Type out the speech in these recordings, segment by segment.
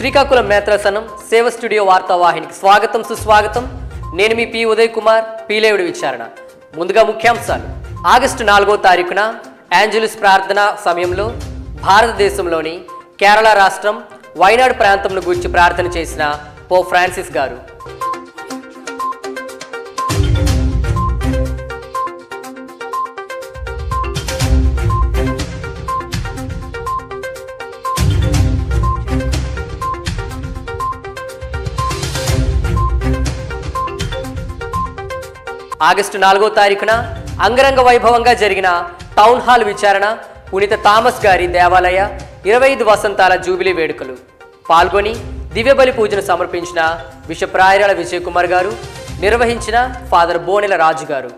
శ్రీకాకుళం నేత్రాసనం సేవ స్టూడియో వార్తావాహినికి స్వాగతం సుస్వాగతం. నేను మీ పి ఉదయ్ కుమార్, పీలేవుడి విచారణ. ముందుగా ముఖ్యాంశాలు. ఆగస్టు 4వ తారీఖున యాంజెలుస్ ప్రార్థన సమయంలో భారతదేశంలోని కేరళ రాష్ట్రం వైనాడు ప్రాంతంను గురించి ప్రార్థన చేసిన పోప్ ఫ్రాన్సిస్ గారు. ఆగస్టు 4వ తారీఖున అంగరంగ వైభవంగా జరిగిన టౌన్ హాల్ విచారణ పునీత థామస్ గారి దేవాలయ 25 వసంతాల జూబిలీ వేడుకలు పాల్గొని దివ్యబలి పూజను సమర్పించిన బిషప్ రాయరాల విజయ్ కుమార్ గారు, నిర్వహించిన ఫాదర్ బోనెల రాజు గారు.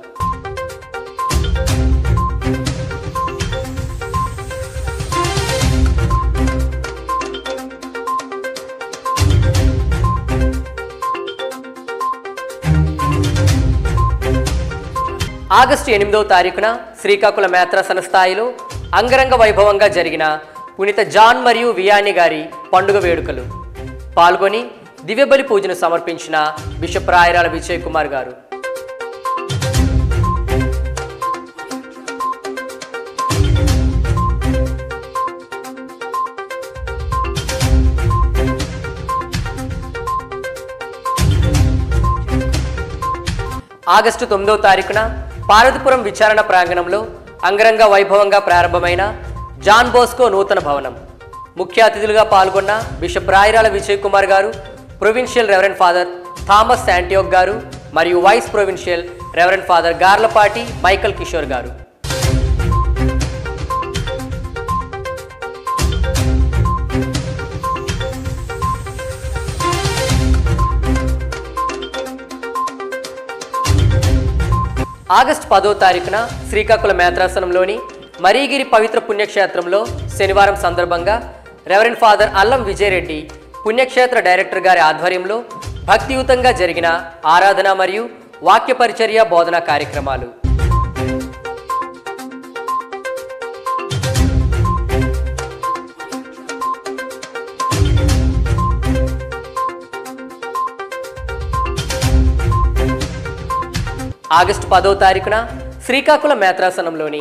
ఆగస్టు 8వ తారీఖున శ్రీకాకుళం నేత్రాసన స్థాయిలో అంగరంగ వైభవంగా జరిగిన పునీత జాన్ మరియు వియాని గారి పండుగ వేడుకలు పాల్గొని దివ్యబలి పూజను సమర్పించిన బిషప్ రాయరాల విజయ్ కుమార్ గారు. ఆగస్టు 9వ తారీఖున పార్వతీపురం విచారణ ప్రాంగణంలో అంగరంగ వైభవంగా ప్రారంభమైన జాన్ బోస్కో నూతన భవనం ముఖ్య అతిథులుగా పాల్గొన్న బిషప్ రాయరాల విజయ్ కుమార్ గారు, provincial reverend father Thomas Santiago గారు మరియు vice provincial reverend father Garlapati Michael Kishore గారు. ఆగస్టు 10వ తారీఖున శ్రీకాకుళం నేత్రాసనంలోని మరీగిరి పవిత్ర పుణ్యక్షేత్రంలో శనివారం సందర్భంగా రెవరెండ్ ఫాదర్ అల్లం విజయరెడ్డి పుణ్యక్షేత్ర డైరెక్టర్ గారి ఆధ్వర్యంలో భక్తియుతంగా జరిగిన ఆరాధన మరియు వాక్య పరిచర్య బోధనా కార్యక్రమాలు. ఆగస్టు 10వ తారీఖున శ్రీకాకుళం నేత్రాసనంలోని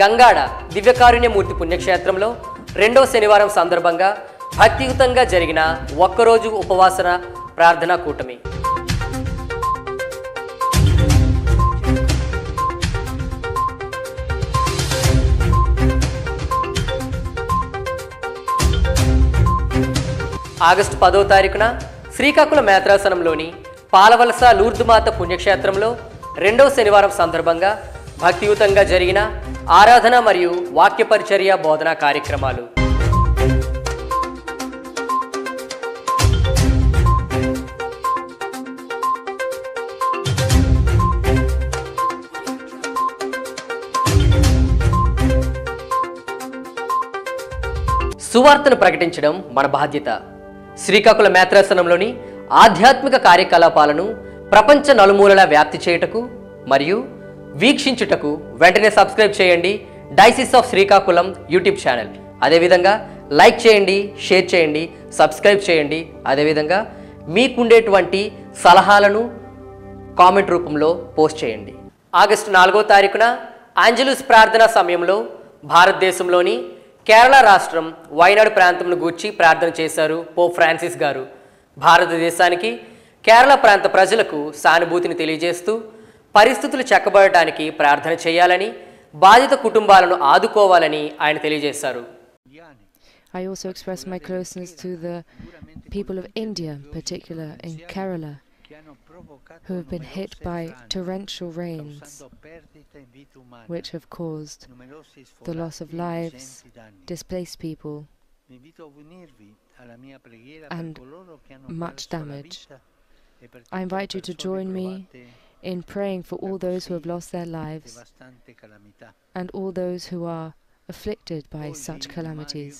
గంగాడ దివ్యకారుణ్యమూర్తి పుణ్యక్షేత్రంలో 2వ శనివారం సందర్భంగా భక్తియుతంగా జరిగిన ఒక్కరోజు ఉపవాసన ప్రార్థనా కూటమి. ఆగస్టు 10వ తారీఖున శ్రీకాకుళం నేత్రాసనంలోని పాలవలస లూర్దుమాత పుణ్యక్షేత్రంలో 2వ శనివారం సందర్భంగా భక్తియుతంగా జరిగిన ఆరాధన మరియు వాక్య పరిచర్య బోధనా కార్యక్రమాలు. సువార్తను ప్రకటించడం మన బాధ్యత. శ్రీకాకుళం నేత్రాసనంలోని ఆధ్యాత్మిక కార్యకలాపాలను ప్రపంచ నలుమూలలా వ్యాప్తి చేయుటకు మరియు వీక్షించుటకు వెంటనే సబ్స్క్రైబ్ చేయండి diocese of Srikakulam YouTube channel. అదేవిధంగా లైక్ చేయండి, షేర్ చేయండి, సబ్స్క్రైబ్ చేయండి. అదేవిధంగా మీకుండేటువంటి సలహాలను కామెంట్ రూపంలో పోస్ట్ చేయండి. ఆగస్టు 4వ తారీఖున యాంజెలుస్ ప్రార్థన సమయంలో భారతదేశంలోని కేరళ రాష్ట్రం వైనాడు ప్రాంతంను గూర్చి ప్రార్థన చేశారు పోప్ ఫ్రాన్సిస్ గారు. భారతదేశానికి కేరళ ప్రాంత ప్రజలకు సానుభూతిని తెలియజేస్తూ పరిస్థితులు చక్కబడటానికి ప్రార్థన చేయాలని, బాధిత కుటుంబాలను ఆదుకోవాలని ఆయన తెలియజేశారు. I also express my closeness to the people of India, in particular in Kerala, who have been hit by torrential rains which have caused the loss of lives, displaced people, and much damage. I invite you to join me in praying for all those who have lost their lives and all those who are afflicted by such calamities.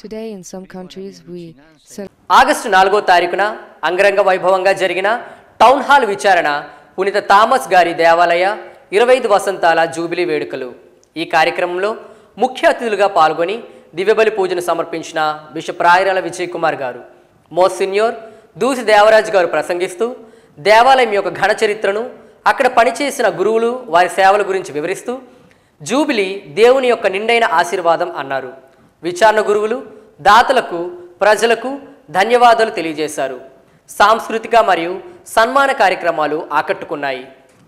Today in some countries we August 4వ తారీఖున అంగరంగ వైభవంగా జరిగిన town hall విచారణ పునీత Thomas గారి దేవాలయ 25 వసంతాల జూబిలీ వేడుకలు. ఈ కార్యక్రమంలో ముఖ్య అతిథులుగా పాల్గొని దివ్యబలి పూజను సమర్పించిన బిషప్ రాయరాల విజయ్ కుమార్ గారు, మోసిన్యోర్ దూసి దేవరాజ్ గారు ప్రసంగిస్తూ దేవాలయం యొక్క ఘన చరిత్రను, అక్కడ పనిచేసిన గురువులు వారి సేవల గురించి వివరిస్తూ జూబిలీ దేవుని యొక్క నిండైన ఆశీర్వాదం అన్నారు. విచారణ గురువులు దాతలకు, ప్రజలకు ధన్యవాదాలు తెలియజేశారు. సాంస్కృతిక మరియు సన్మాన కార్యక్రమాలు ఆకట్టుకున్నాయి.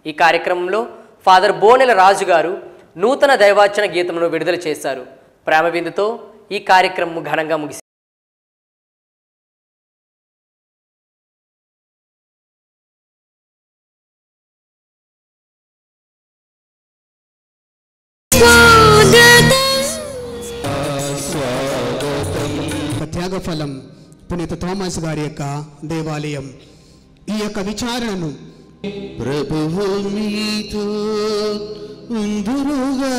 ఈ కార్యక్రమంలో ఫాదర్ బోనెల రాజు గారు నూతన దైవార్చన గీతమును విడుదల చేశారు. ప్రేమ విందుతో ఈ కార్యక్రమం ఘనంగా ముగిసింది. త్యాగఫలం పునీత థామస్ గారి యొక్క దేవాలయం ఈ యొక్క విచారణను ప్రభువు మీతో ఉందురుగా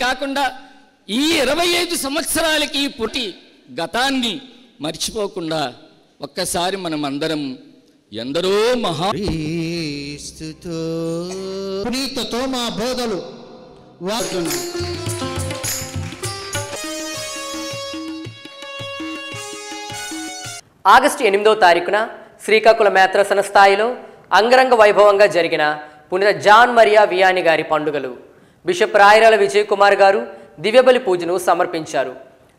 కాకుండా ఈ 25 సంవత్సరాలకి పుట్టి గతాన్ని మర్చిపోకుండా ఒక్కసారి మనం అందరం ఎందరో క్రీస్తుతో పునీత తోమా బోధలు వాక్యం ఆగస్టు 8వ తారీఖున శ్రీకాకుళం మేత్రాసన స్థాయిలో అంగరంగ వైభవంగా జరిగిన పునీత జాన్ మరియా వియాని గారి పండుగలు. బిషప్ రాయరాల విజయ్ కుమార్ గారు దివ్యబలి పూజను సమర్పించారు.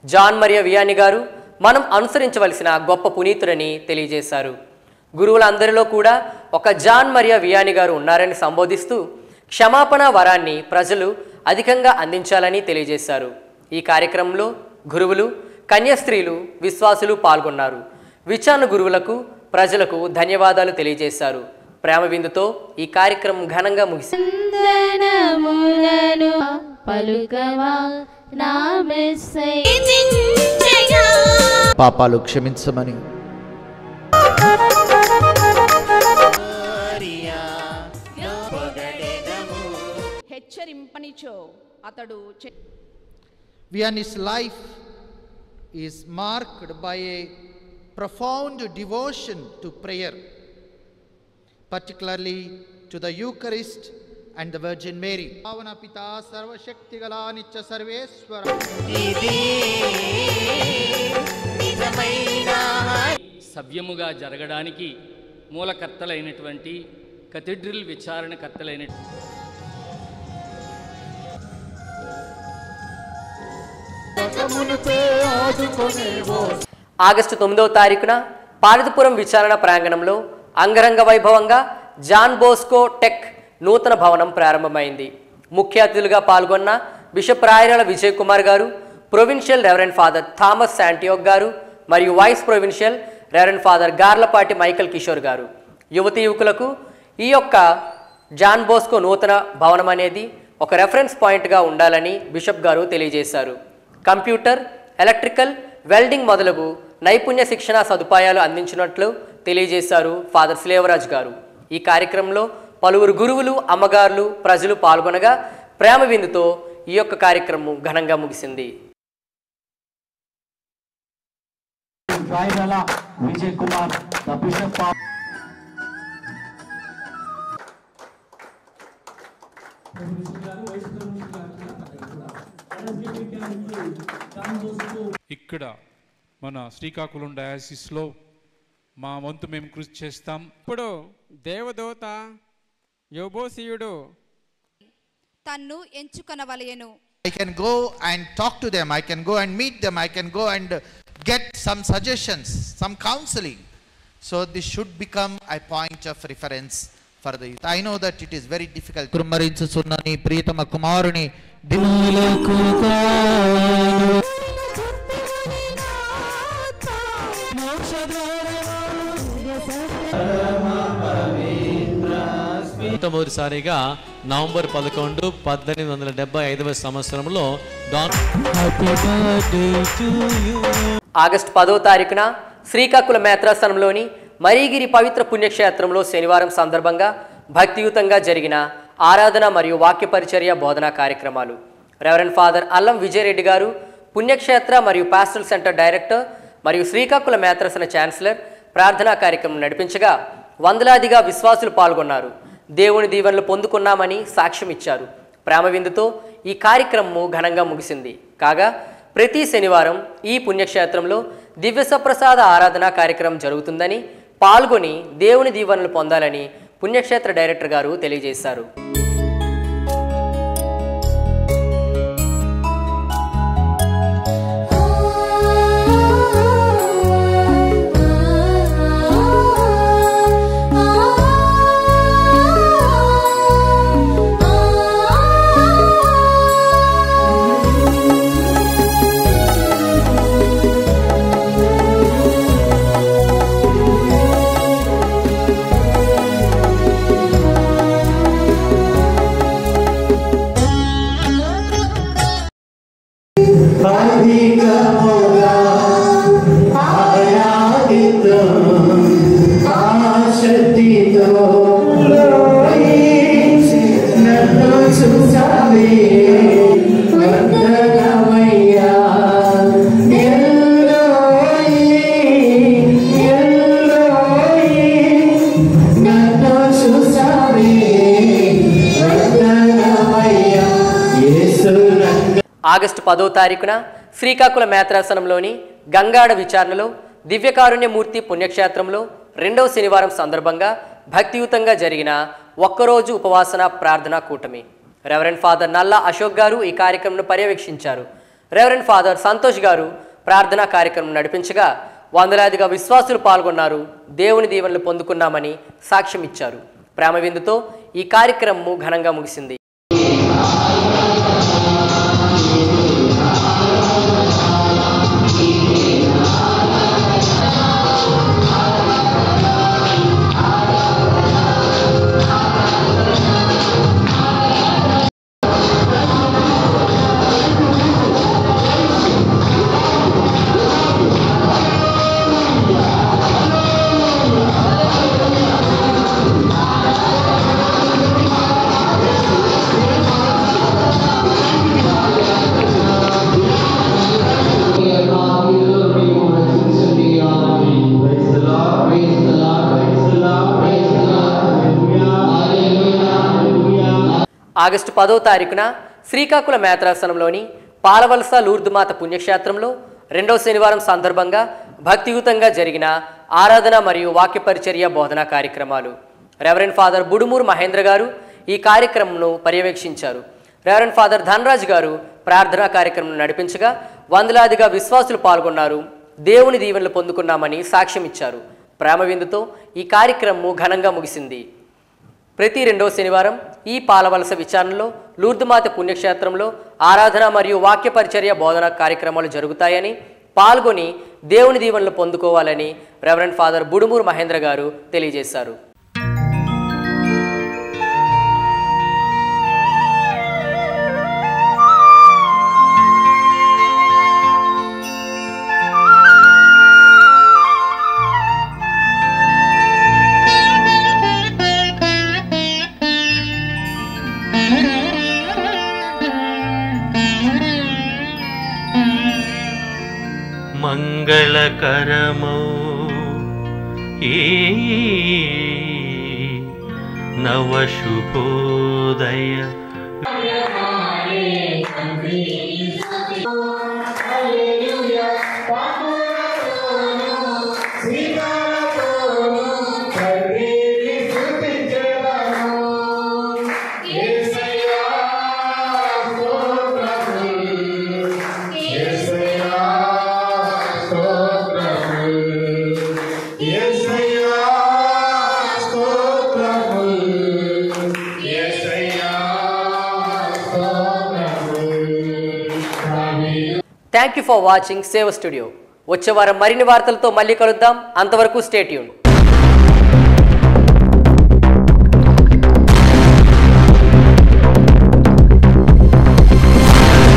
జాన్ మరియా వియాని గారు మనం అనుసరించవలసిన గొప్ప పునీతుడని తెలియజేశారు. గురువులందరిలో కూడా ఒక జాన్ మరియా వియాని గారు ఉన్నారని సంబోధిస్తూ క్షమాపణ వరాన్ని ప్రజలు అధికంగా అందించాలని తెలియజేశారు. ఈ కార్యక్రమంలో గురువులు, కన్యాస్త్రీలు, విశ్వాసులు పాల్గొన్నారు. విచారణ గురువులకు, ప్రజలకు ధన్యవాదాలు తెలియజేశారు. ప్రేమ విందుతో ఈ కార్యక్రమం ఘనంగా ముగిసింది. పాపాలు క్షమించమని హెచ్చరింపనిచో అతడు Vianney's life is marked by a profound devotion to prayer, particularly to the Eucharist and the Virgin Mary. Pavana Pita Sarva Shakti Gala Nitya Sarveswara. సవ్యముగా జరగడానికి మూలకర్తలైనటువంటి కథీడ్రల్ విచారణకర్తలైన ఆగస్టు 9వ తారీఖున పార్వతీపురం విచారణ ప్రాంగణంలో అంగరంగ వైభవంగా జాన్ బోస్కో టెక్ నూతన భవనం ప్రారంభమైంది. ముఖ్య అతిథులుగా పాల్గొన్న బిషప్ రాయరాల విజయ్ కుమార్ గారు, provincial reverend father Thomas Santiago గారు మరియు vice provincial reverend father Garlapati Michael Kishore గారు. యువతీ యువకులకు ఈ యొక్క జాన్ బోస్కో నూతన భవనం అనేది ఒక రెఫరెన్స్ పాయింట్గా ఉండాలని బిషప్ గారు తెలియజేశారు. కంప్యూటర్, ఎలక్ట్రికల్, వెల్డింగ్ మొదలగు నైపుణ్య శిక్షణ సదుపాయాలు అందించినట్లు తెలియజేశారు ఫాదర్ స్లేవరాజ్ గారు. ఈ కార్యక్రమంలో పలువురు గురువులు, అమ్మగారులు, ప్రజలు పాల్గొనగా ప్రేమ విందుతో ఈ యొక్క కార్యక్రమం ఘనంగా ముగిసింది. Vijay Kumar the bishop of ఇక్కడ మన శ్రీకాకుళం డయాసిస్లో మా వంతు మేము కృషి చేస్తాం. ఇప్పుడు దేవదూత యోబోసియుడు తన్ను ఎంచుకొనవలెను. I can go and talk to them, I can go and meet them, I can go and get some suggestions, some counseling. So this should become a point of reference for the youth. I know that it is very difficult. కుమ్మరించుచున్న నీ ప్రియతమ కుమారుని మొట్టమొదటిసారిగా November 11, 1875 సంవత్సరంలో August 10వ తారీఖున శ్రీకాకుళం మేత్రాసనంలోని మరీగిరి పవిత్ర పుణ్యక్షేత్రంలో శనివారం సందర్భంగా భక్తియుతంగా జరిగిన ఆరాధన మరియు వాక్య పరిచర్య బోధనా కార్యక్రమాలు. రెవరెండ్ ఫాదర్ అల్లం విజయరెడ్డి గారు, పుణ్యక్షేత్ర మరియు పాస్టరల్ సెంటర్ డైరెక్టర్ మరియు శ్రీకాకుళం మేత్రసన ఛాన్సలర్ ప్రార్థనా కార్యక్రమం నడిపించగా వందలాదిగా విశ్వాసులు పాల్గొన్నారు. దేవుని దీవెనలు పొందుకున్నామని సాక్ష్యం ఇచ్చారు. ప్రేమ విందుతో ఈ కార్యక్రమము ఘనంగా ముగిసింది. కాగా ప్రతి శనివారం ఈ పుణ్యక్షేత్రంలో దివ్య సప్రసాద ఆరాధన కార్యక్రమం జరుగుతుందని, పాల్గొని దేవుని దీవెనలు పొందాలని పుణ్యక్షేత్ర డైరెక్టర్ గారు తెలియజేశారు. ఆగస్టు 10వ తారీఖున శ్రీకాకుళం మేత్రాసనంలోని గంగాడ విచారణలో దివ్యకారుణ్యమూర్తి పుణ్యక్షేత్రంలో 2వ శనివారం సందర్భంగా భక్తియుతంగా జరిగిన ఒక్కరోజు ఉపవాసన ప్రార్థనా కూటమి. రెవరెండ్ ఫాదర్ నల్లా అశోక్ గారు ఈ కార్యక్రమం పర్యవేక్షించారు. రెవరెండ్ ఫాదర్ సంతోష్ గారు ప్రార్థనా కార్యక్రమం నడిపించగా వందలాదిగా విశ్వాసులు పాల్గొన్నారు. దేవుని దీవెనలు పొందుకున్నామని సాక్ష్యం ఇచ్చారు. ప్రేమ విందుతో ఈ కార్యక్రమము ఘనంగా ముగిసింది. ఆగస్టు 10వ తారీఖున శ్రీకాకుళం మేత్రాసనంలోని పాలవలస లూర్దుమాత పుణ్యక్షేత్రంలో 2వ శనివారం సందర్భంగా భక్తియుతంగా జరిగిన ఆరాధన మరియు వాక్య పరిచర్య బోధనా కార్యక్రమాలు. రెవరెండ్ ఫాదర్ బుడుమూరు మహేంద్ర గారు ఈ కార్యక్రమంను పర్యవేక్షించారు. రెవరెండ్ ఫాదర్ ధనరాజ్ గారు ప్రార్థనా కార్యక్రమం నడిపించగా వందలాదిగా విశ్వాసులు పాల్గొన్నారు. దేవుని దీవెనలు పొందుకున్నామని సాక్ష్యం ఇచ్చారు. ప్రేమ విందుతో ఈ కార్యక్రమము ఘనంగా ముగిసింది. ప్రతి 2వ శనివారం ఈ పాలవలస విచారణలో లూర్దుమాత పుణ్యక్షేత్రంలో ఆరాధన మరియు వాక్య పరిచర్య బోధన కార్యక్రమాలు జరుగుతాయని, పాల్గొని దేవుని దీవెనలు పొందుకోవాలని రెవరెండ్ ఫాదర్ బుడుమూరు మహేంద్ర గారు తెలియజేశారు. మంగళకరమౌ ఈ నవశుభోదయ థ్యాంక్ యూ ఫర్ వాచింగ్ సేవ స్టూడియో. వచ్చే వారం మరిన్ని వార్తలతో మళ్ళీ కలుద్దాం. అంతవరకు స్టే ట్యూన్డ్.